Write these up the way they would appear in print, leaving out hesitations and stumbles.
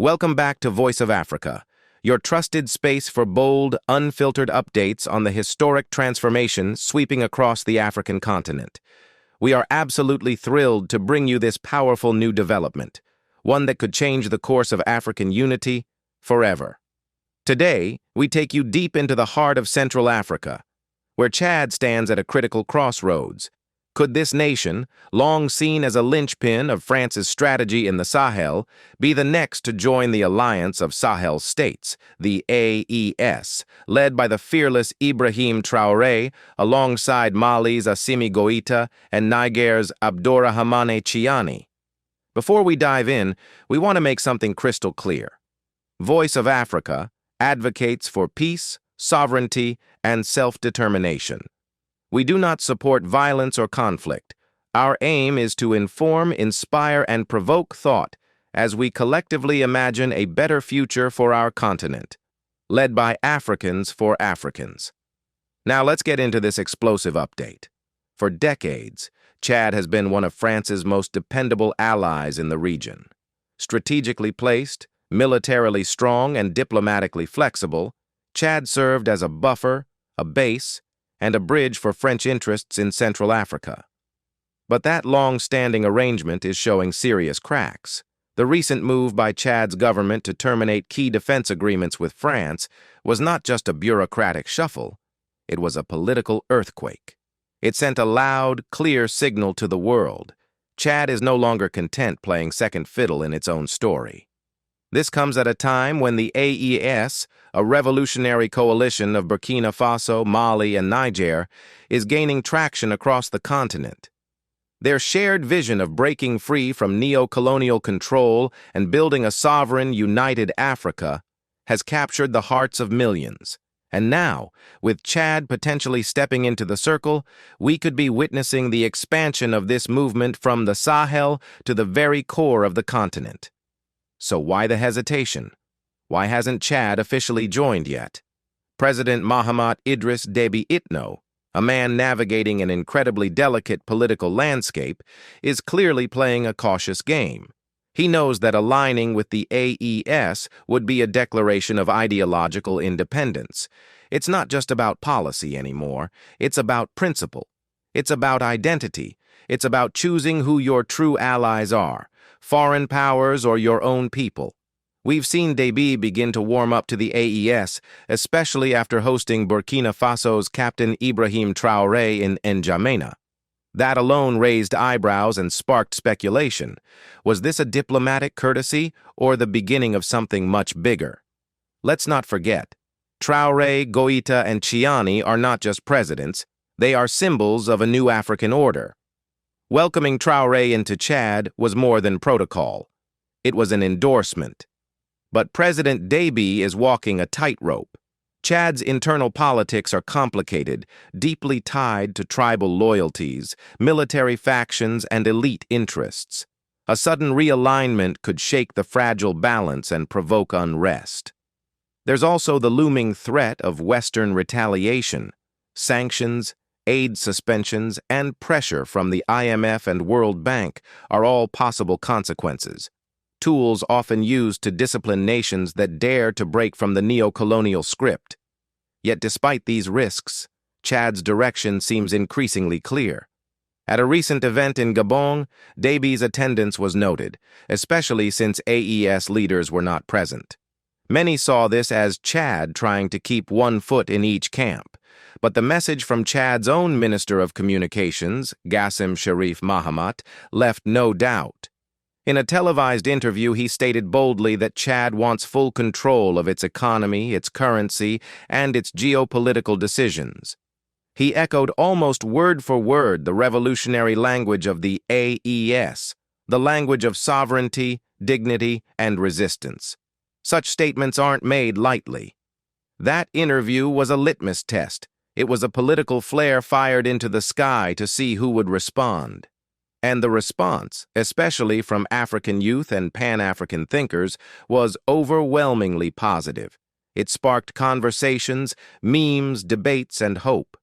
Welcome back to Voice of Africa, your trusted space for bold, unfiltered updates on the historic transformation sweeping across the African continent. We are absolutely thrilled to bring you this powerful new development, one that could change the course of African unity forever. Today, we take you deep into the heart of Central Africa, where Chad stands at a critical crossroads. Could this nation, long seen as a linchpin of France's strategy in the Sahel, be the next to join the Alliance of Sahel States, the AES, led by the fearless Ibrahim Traoré, alongside Mali's Assimi Goïta and Niger's Abdourahamane Tchiani? Before we dive in, we want to make something crystal clear. Voice of Africa advocates for peace, sovereignty, and self-determination. We do not support violence or conflict. Our aim is to inform, inspire, and provoke thought as we collectively imagine a better future for our continent, led by Africans for Africans. Now let's get into this explosive update. For decades, Chad has been one of France's most dependable allies in the region. Strategically placed, militarily strong, and diplomatically flexible, Chad served as a buffer, a base, and a bridge for French interests in Central Africa. But that long-standing arrangement is showing serious cracks. The recent move by Chad's government to terminate key defense agreements with France was not just a bureaucratic shuffle, it was a political earthquake. It sent a loud, clear signal to the world. Chad is no longer content playing second fiddle in its own story. This comes at a time when the AES, a revolutionary coalition of Burkina Faso, Mali, and Niger, is gaining traction across the continent. Their shared vision of breaking free from neo-colonial control and building a sovereign, united Africa has captured the hearts of millions. And now, with Chad potentially stepping into the circle, we could be witnessing the expansion of this movement from the Sahel to the very core of the continent. So why the hesitation? Why hasn't Chad officially joined yet? President Mahamat Idriss Déby Itno, a man navigating an incredibly delicate political landscape, is clearly playing a cautious game. He knows that aligning with the AES would be a declaration of ideological independence. It's not just about policy anymore. It's about principle. It's about identity. It's about choosing who your true allies are. Foreign powers or your own people. We've seen Déby begin to warm up to the AES, especially after hosting Burkina Faso's Captain Ibrahim Traoré in N'Djamena. That alone raised eyebrows and sparked speculation. Was this a diplomatic courtesy or the beginning of something much bigger? Let's not forget, Traoré, Goïta, and Tchiani are not just presidents, they are symbols of a new African order. Welcoming Traoré into Chad was more than protocol. It was an endorsement. But President Déby is walking a tightrope. Chad's internal politics are complicated, deeply tied to tribal loyalties, military factions, and elite interests. A sudden realignment could shake the fragile balance and provoke unrest. There's also the looming threat of Western retaliation, sanctions, aid suspensions, and pressure from the IMF and World Bank are all possible consequences, tools often used to discipline nations that dare to break from the neo-colonial script. Yet despite these risks, Chad's direction seems increasingly clear. At a recent event in Gabon, Déby's attendance was noted, especially since AES leaders were not present. Many saw this as Chad trying to keep one foot in each camp. But the message from Chad's own Minister of Communications, Gassim Sharif Mahamat, left no doubt. In a televised interview, he stated boldly that Chad wants full control of its economy, its currency, and its geopolitical decisions. He echoed almost word for word the revolutionary language of the AES, the language of sovereignty, dignity, and resistance. Such statements aren't made lightly. That interview was a litmus test. It was a political flare fired into the sky to see who would respond. And the response, especially from African youth and Pan-African thinkers, was overwhelmingly positive. It sparked conversations, memes, debates, and hope.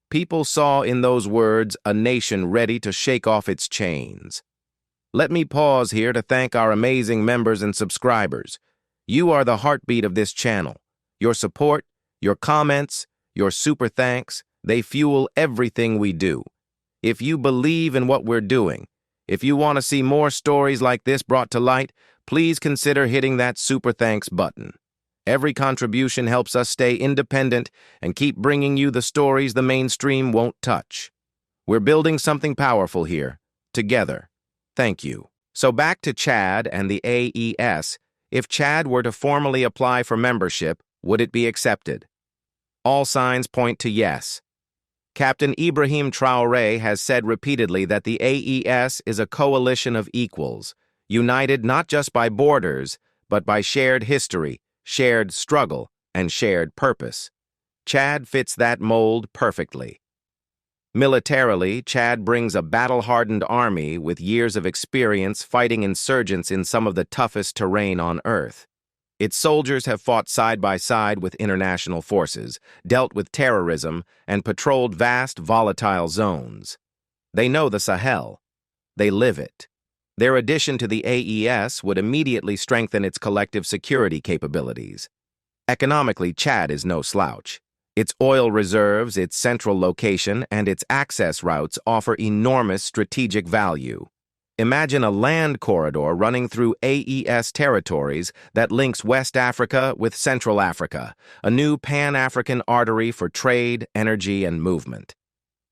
People saw in those words a nation ready to shake off its chains. Let me pause here to thank our amazing members and subscribers. You are the heartbeat of this channel. Your support, your comments, your super thanks, they fuel everything we do. If you believe in what we're doing, if you want to see more stories like this brought to light, please consider hitting that super thanks button. Every contribution helps us stay independent and keep bringing you the stories the mainstream won't touch. We're building something powerful here, together. Thank you. So back to Chad and the AES. If Chad were to formally apply for membership, would it be accepted? All signs point to yes. Captain Ibrahim Traoré has said repeatedly that the AES is a coalition of equals, united not just by borders, but by shared history, shared struggle, and shared purpose. Chad fits that mold perfectly. Militarily, Chad brings a battle-hardened army with years of experience fighting insurgents in some of the toughest terrain on Earth. Its soldiers have fought side by side with international forces, dealt with terrorism, and patrolled vast, volatile zones. They know the Sahel. They live it. Their addition to the AES would immediately strengthen its collective security capabilities. Economically, Chad is no slouch. Its oil reserves, its central location, and its access routes offer enormous strategic value. Imagine a land corridor running through AES territories that links West Africa with Central Africa, a new Pan-African artery for trade, energy, and movement.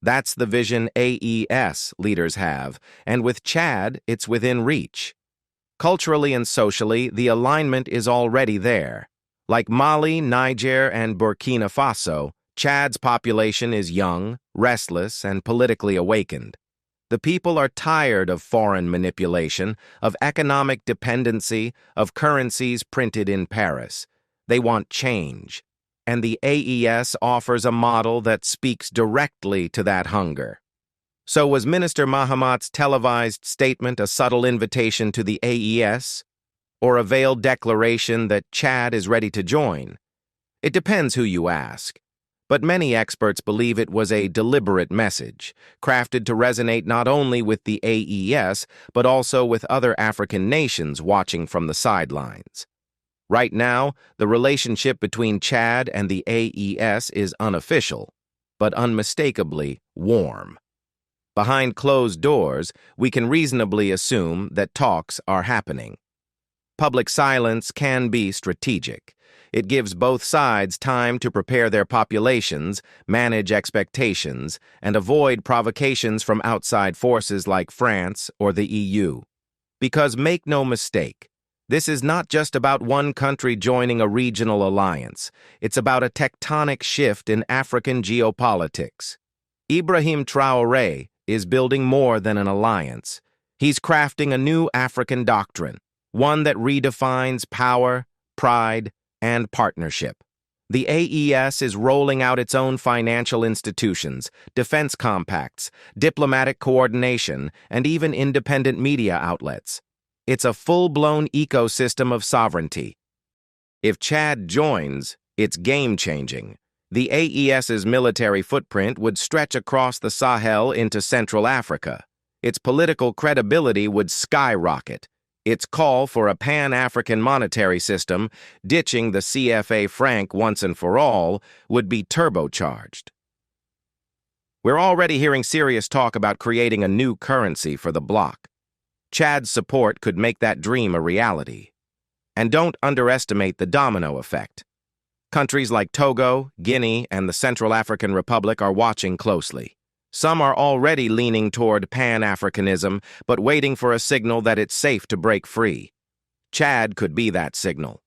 That's the vision AES leaders have, and with Chad, it's within reach. Culturally and socially, the alignment is already there. Like Mali, Niger, and Burkina Faso, Chad's population is young, restless, and politically awakened. The people are tired of foreign manipulation, of economic dependency, of currencies printed in Paris. They want change, and the AES offers a model that speaks directly to that hunger. So was Minister Mahamat's televised statement a subtle invitation to the AES, or a veiled declaration that Chad is ready to join? It depends who you ask. But many experts believe it was a deliberate message, crafted to resonate not only with the AES, but also with other African nations watching from the sidelines. Right now, the relationship between Chad and the AES is unofficial, but unmistakably warm. Behind closed doors, we can reasonably assume that talks are happening. Public silence can be strategic. It gives both sides time to prepare their populations, manage expectations, and avoid provocations from outside forces like France or the EU. Because make no mistake, this is not just about one country joining a regional alliance. It's about a tectonic shift in African geopolitics. Ibrahim Traoré is building more than an alliance. He's crafting a new African doctrine, one that redefines power, pride, and partnership. The AES is rolling out its own financial institutions, defense compacts, diplomatic coordination, and even independent media outlets. It's a full-blown ecosystem of sovereignty. If Chad joins, it's game-changing. The AES's military footprint would stretch across the Sahel into Central Africa. Its political credibility would skyrocket. Its call for a Pan-African monetary system, ditching the CFA franc once and for all, would be turbocharged. We're already hearing serious talk about creating a new currency for the bloc. Chad's support could make that dream a reality. And don't underestimate the domino effect. Countries like Togo, Guinea, and the Central African Republic are watching closely. Some are already leaning toward Pan-Africanism, but waiting for a signal that it's safe to break free. Chad could be that signal.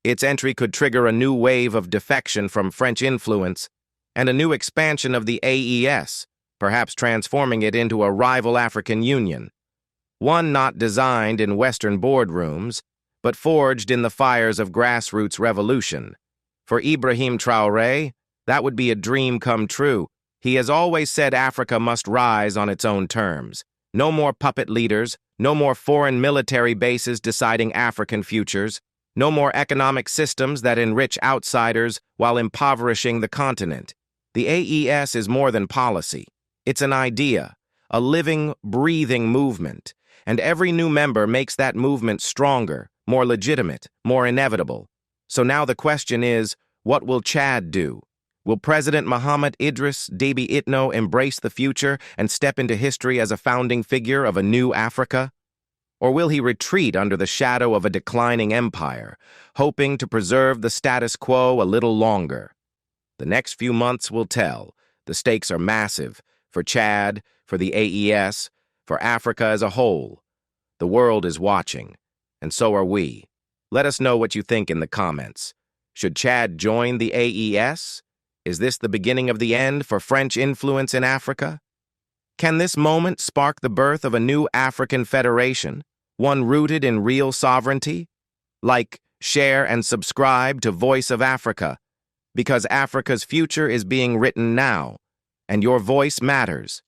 Its entry could trigger a new wave of defection from French influence and a new expansion of the AES, perhaps transforming it into a rival African Union. One not designed in Western boardrooms, but forged in the fires of grassroots revolution. For Ibrahim Traoré, that would be a dream come true. He has always said Africa must rise on its own terms. No more puppet leaders, no more foreign military bases deciding African futures, no more economic systems that enrich outsiders while impoverishing the continent. The AES is more than policy. It's an idea, a living, breathing movement, and every new member makes that movement stronger, more legitimate, more inevitable. So now the question is, what will Chad do? Will President Mahamat Idriss Déby Itno embrace the future and step into history as a founding figure of a new Africa? Or will he retreat under the shadow of a declining empire, hoping to preserve the status quo a little longer? The next few months will tell. The stakes are massive, for Chad, for the AES, for Africa as a whole. The world is watching, and so are we. Let us know what you think in the comments. Should Chad join the AES? Is this the beginning of the end for French influence in Africa? Can this moment spark the birth of a new African federation, one rooted in real sovereignty? Like, share, and subscribe to Voice of Africa, because Africa's future is being written now, and your voice matters.